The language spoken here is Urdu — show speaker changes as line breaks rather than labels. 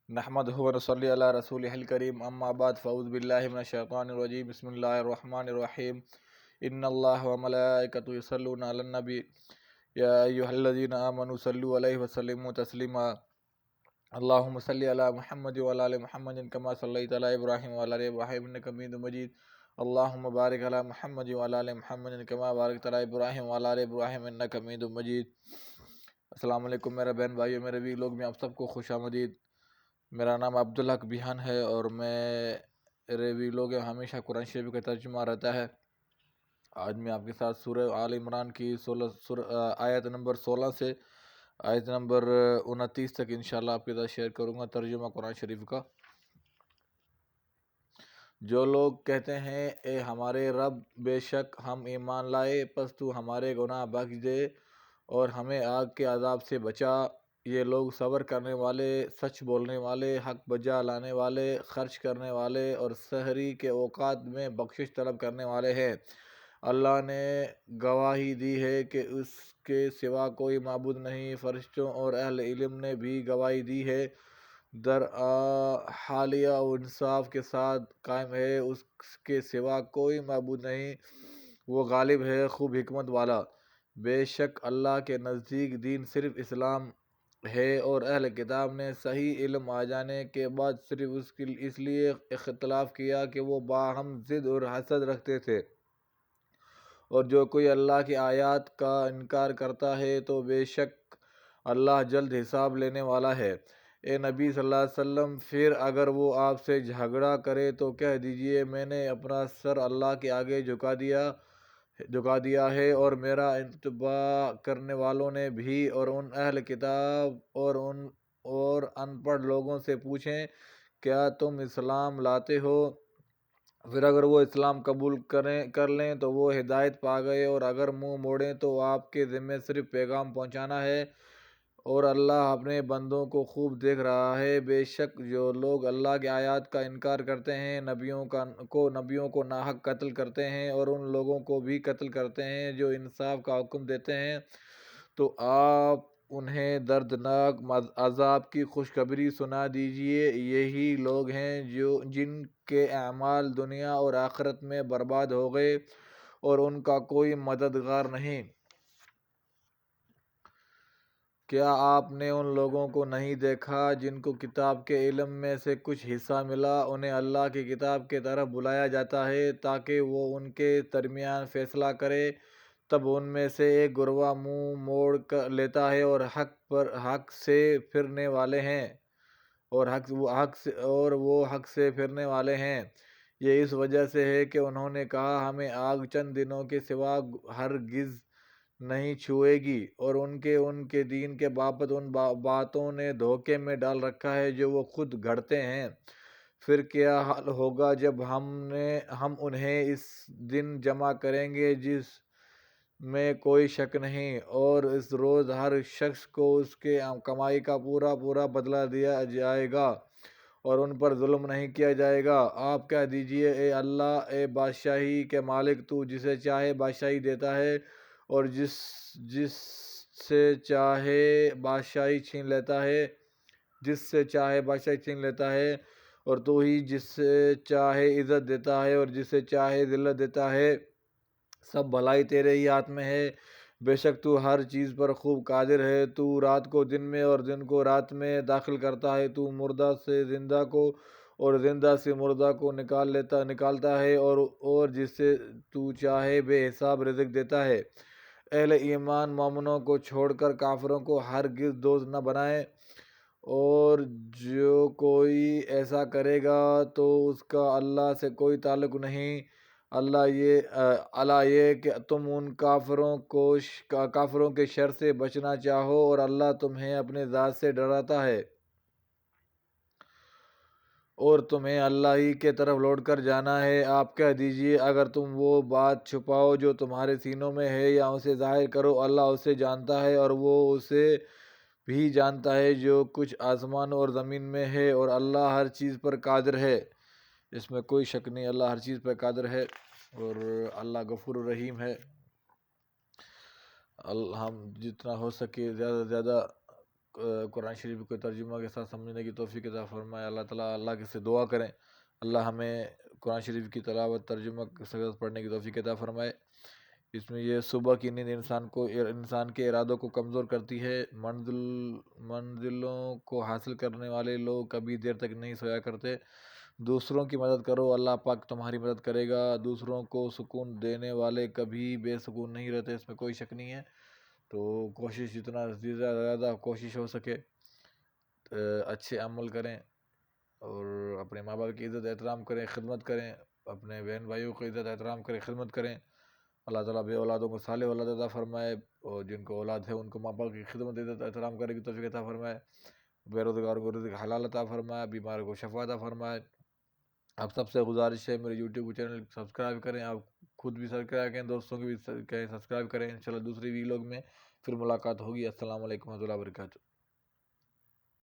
نحمدہ و نصلی علی رسولہ الکریم، اما بعد فاعوذ باللہ من الشیطان الرجیم، بسم اللہ الرحمن الرحیم۔ ان اللہ و ملائکتہ یصلون علی النبی یا ایھا الذین آمنوا صلوا علیہ وسلموا تسلیما۔ اللہم صلی علی محمد وعلی آل محمد کما صلیت علی ابراہیم وعلی آل ابراہیم انک حمید مجید۔ اللہم بارک علی محمد وعلی آل محمد کما بارکت علی ابراہیم وعلی آل ابراہیم انک حمید مجید۔ السلام علیکم میرے بہن بھائیو، میرے بھی لوگ میں آپ سب کو خوش آمدید۔ میرا نام عبدالحق بیہان ہے اور میرے ویلوگ میں ہمیشہ قرآن شریف کا ترجمہ رہتا ہے۔ آج میں آپ کے ساتھ سورہ آل عمران کی آیت نمبر 16 سے آیت نمبر 29 تک انشاءاللہ آپ کے ساتھ شیئر کروں گا ترجمہ قرآن شریف کا۔ جو لوگ کہتے ہیں اے ہمارے رب، بے شک ہم ایمان لائے، پس تو ہمارے گناہ بخش دے اور ہمیں آگ کے عذاب سے بچا۔ یہ لوگ صبر کرنے والے، سچ بولنے والے، حق بجا لانے والے، خرچ کرنے والے اور سحری کے اوقات میں بخشش طلب کرنے والے ہیں۔ اللہ نے گواہی دی ہے کہ اس کے سوا کوئی معبود نہیں، فرشتوں اور اہل علم نے بھی گواہی دی ہے۔ در حالیہ و انصاف کے ساتھ قائم ہے، اس کے سوا کوئی معبود نہیں، وہ غالب ہے، خوب حکمت والا۔ بے شک اللہ کے نزدیک دین صرف اسلام ہے اور اہل کتاب نے صحیح علم آ جانے کے بعد صرف اس لیے اختلاف کیا کہ وہ باہم ضد اور حسد رکھتے تھے۔ اور جو کوئی اللہ کی آیات کا انکار کرتا ہے تو بے شک اللہ جلد حساب لینے والا ہے۔ اے نبی صلی اللہ علیہ وسلم، پھر اگر وہ آپ سے جھگڑا کرے تو کہہ دیجئے میں نے اپنا سر اللہ کے آگے جھکا دیا ہے اور میرا اتباع کرنے والوں نے بھی، اور ان اہل کتاب اور ان پڑھ لوگوں سے پوچھیں کیا تم اسلام لاتے ہو؟ پھر اگر وہ اسلام قبول کر لیں تو وہ ہدایت پا گئے، اور اگر منہ موڑیں تو آپ کے ذمہ صرف پیغام پہنچانا ہے، اور اللہ اپنے بندوں کو خوب دیکھ رہا ہے۔ بے شک جو لوگ اللہ کی آیات کا انکار کرتے ہیں، نبیوں کو ناحق قتل کرتے ہیں اور ان لوگوں کو بھی قتل کرتے ہیں جو انصاف کا حکم دیتے ہیں، تو آپ انہیں دردناک عذاب کی خوشخبری سنا دیجئے۔ یہی لوگ ہیں جن کے اعمال دنیا اور آخرت میں برباد ہو گئے اور ان کا کوئی مددگار نہیں۔ کیا آپ نے ان لوگوں کو نہیں دیکھا جن کو کتاب کے علم میں سے کچھ حصہ ملا؟ انہیں اللہ کی کتاب کی طرف بلایا جاتا ہے تاکہ وہ ان کے درمیان فیصلہ کرے، تب ان میں سے ایک گروہ منہ موڑ لیتا ہے اور حق سے پھرنے والے ہیں اور وہ حق سے پھرنے والے ہیں۔ یہ اس وجہ سے ہے کہ انہوں نے کہا ہمیں آگ چند دنوں کے سوا ہرگز نہیں چھوئے گی، اور ان کے دین کے بابت ان باتوں نے دھوکے میں ڈال رکھا ہے جو وہ خود گھڑتے ہیں۔ پھر کیا حال ہوگا جب ہم انہیں اس دن جمع کریں گے جس میں کوئی شک نہیں، اور اس روز ہر شخص کو اس کے کمائی کا پورا بدلہ دیا جائے گا اور ان پر ظلم نہیں کیا جائے گا۔ آپ کہہ دیجئے اے اللہ، اے بادشاہی کے مالک، تو جسے چاہے بادشاہی دیتا ہے اور جس سے چاہے بادشاہی چھین لیتا ہے، اور تو ہی جس سے چاہے عزت دیتا ہے اور جس سے چاہے ذلت دیتا ہے۔ سب بھلائی تیرے ہی ہاتھ میں ہے، بے شک تو ہر چیز پر خوب قادر ہے۔ تو رات کو دن میں اور دن کو رات میں داخل کرتا ہے، تو مردہ سے زندہ کو اور زندہ سے مردہ کو نکالتا ہے، اور جس سے تو چاہے بے حساب رزق دیتا ہے۔ اہل ایمان مومنوں کو چھوڑ کر کافروں کو ہرگز دوست نہ بنائے، اور جو کوئی ایسا کرے گا تو اس کا اللہ سے کوئی تعلق نہیں۔ اللہ یہ کہ تم ان کافروں کے شر سے بچنا چاہو اور اللہ تمہیں اپنے ذات سے ڈراتا ہے، اور تمہیں اللہ ہی کے طرف لوٹ کر جانا ہے۔ آپ کہہ دیجئے اگر تم وہ بات چھپاؤ جو تمہارے سینوں میں ہے یا اسے ظاہر کرو، اللہ اسے جانتا ہے، اور وہ اسے بھی جانتا ہے جو کچھ آسمانوں اور زمین میں ہے، اور اللہ ہر چیز پر قادر ہے۔ اس میں کوئی شک نہیں، اللہ ہر چیز پر قادر ہے اور اللہ غفور الرحیم ہے۔ ہم جتنا ہو سکے زیادہ سے زیادہ قرآن شریف کو ترجمہ کے ساتھ سمجھنے کی توفیق عطا فرمائے۔ اللہ تعالیٰ اللہ کے سے دعا کریں اللہ ہمیں قرآن شریف کی تلاوت ترجمہ کے ساتھ پڑھنے کی توفیق عطا فرمائے۔ اس میں یہ صبح کی نیند انسان کے ارادوں کو کمزور کرتی ہے۔ منزلوں کو حاصل کرنے والے لوگ کبھی دیر تک نہیں سویا کرتے۔ دوسروں کی مدد کرو، اللہ پاک تمہاری مدد کرے گا۔ دوسروں کو سکون دینے والے کبھی بے سکون نہیں رہتے، اس میں کوئی شک نہیں ہے۔ تو کوشش جتنا زیادہ کوشش ہو سکے اچھے عمل کریں، اور اپنے ماں باپ کی عزت احترام کریں، خدمت کریں، اپنے بہن بھائیوں کو عزت احترام کریں، خدمت کریں۔ اللہ تعالیٰ بے اولادوں کو صالح اولاد عطا فرمائے، اور جن کو اولاد ہے ان کو ماں باپ کی خدمت عزت احترام کرنے کی توفیق عطا فرمائے۔ بے روزگاروں کو رزق حلال عطا فرمائے، بیمار کو شفا عطا فرمائے۔ آپ سب سے گزارش ہے میرے یوٹیوب چینل سبسکرائب کریں، آپ خود بھی سبسکرائب کریں، دوستوں کو بھی سبسکرائب کریں۔ انشاءاللہ دوسری ویلوگ میں پھر ملاقات ہوگی۔ السلام علیکم و رحمۃ اللہ وبرکاتہ۔